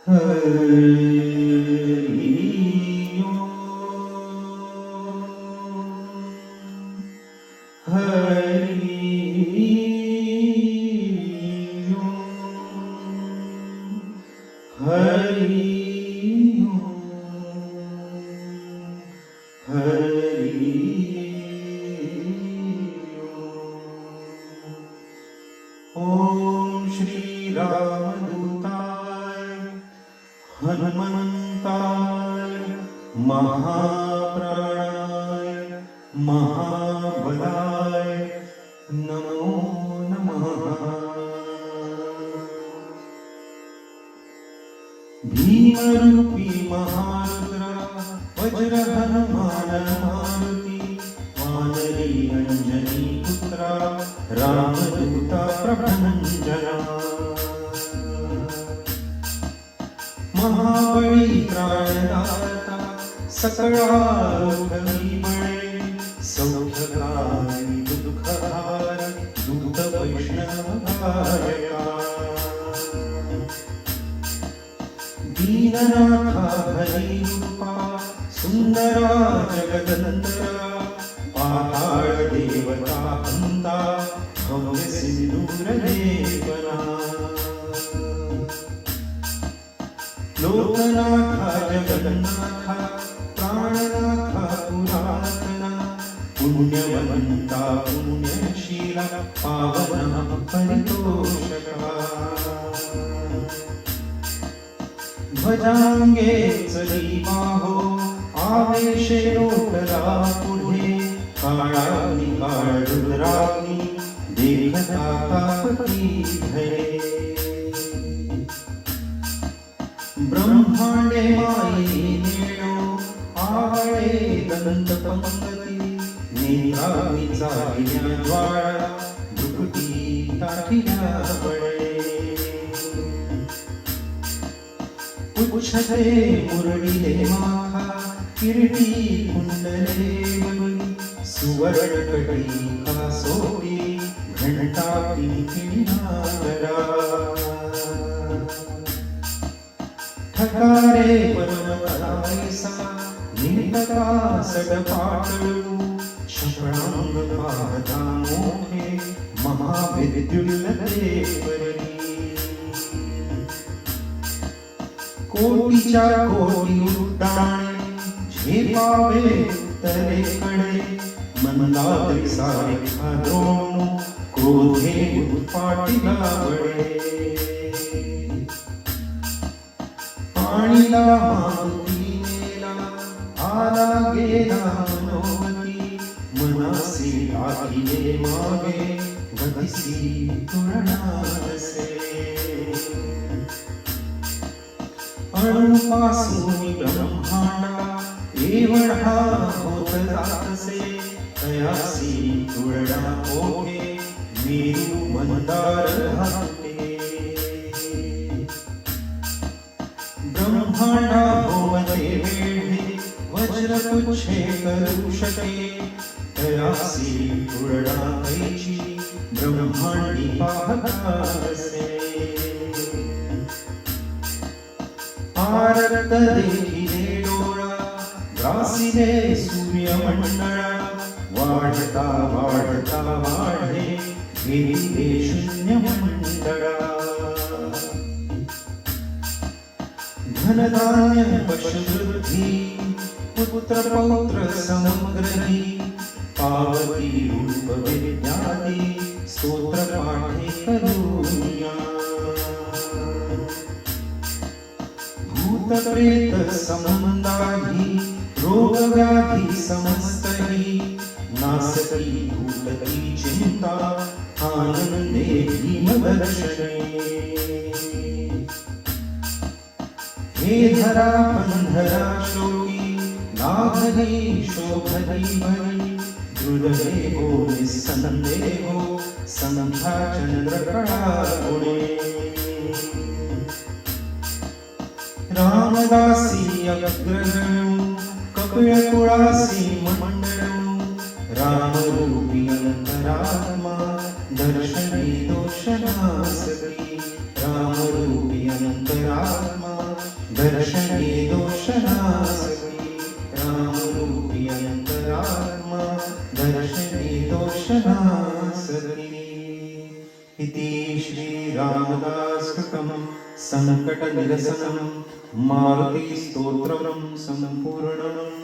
हरि ओम हरि ओम हरि ओम हरि ओम श्री रामदूताय हनुमंताय महाप्राणाय महाबलाय नमो नमः। भीमरूपी महारुद्र वज्र हनुमान मारुती वानरी अंजनी पुत्रा रामदूता प्रभंजना महाबळी त्राणदाता सकळारोग्यी बळे सौख्यकारी दुःखहार दूत वैष्णवकारका दीननाथा हरी रूपा सुंदरा जगदंतरा पाताळ देवता हंता भव्य सिंधूर लेपना लोकनाथा जगन्नाथा प्राणनाथा पुरातना पुण्यवंता पुण्यशीला पावना परितोषका ध्वजांगे चली बाहो आवेशे लोकला पुढे काळानी काळ रुद्राग्नी देखता तापती भये ब्रह्मांडे माई नेणो आवळे दंत पंगती नेत्रावी चालिया ज्वाळा भृकुटी ताठिया बळे उच्छते मुरळीले माखा किरीटी कुंडले बनी सुवर्ण कटिका सोडी घंटा किणकिणारा ठकारे परमपरायसा निंदका सडपाटळू शपणांग पादा मोठे महाविद्युल्लते परी कोटीच्या कोटी उड्डाणे झेपावे उत्तरेकडे मंदादरी सारिखा द्रोणू क्रोधे उत्पाटीला बळे पाणीला मारुती नेला आला गेला मनोमती मनासी आखिले मागे गतिसी तुळणासे अणुपासून ब्रह्मांडा एवढा होत जातसे तयासी तुळणा ओघे मेरू मंदार हाते ब्रह्मांडा भोवते वेढे वज्रपुच्छे करू शके तयासी तुळणा कैची ब्रह्मांडी पाहतासे आरक्त देखिले डोळा ग्रासिले सूर्यमंडळा वाढता वाढता वाढे गेले शून्य मंडळा धनधान्य पशुवृद्धी पुत्र पौत्र समग्रही पावती रूप विद्यादी स्तोत्र पाठे करूया भूतप्रेत संबंधाही रोग व्याधी समस्तही नासती भूतकी चिंता आनंदे भीमदर्शने हे धरा पंधरा श्लोकी नाभही शोभती भरी हृदयेहो निस्संदेहो संध्या चंद्रकळा गुणे रामदासी अग्रगण्यो कपिलकुळासी मंडळो रामरूपी अंतरात्मा दर्शने दोषनासती रामरूपी अंतरात्मा दर्शने दोषनासकी रामरूपी अंतरात्मा दर्शने दोषनासकी इति श्री रामदासकृतं संकटनिरसनं मारुति स्तोत्रं सम्पूर्णम्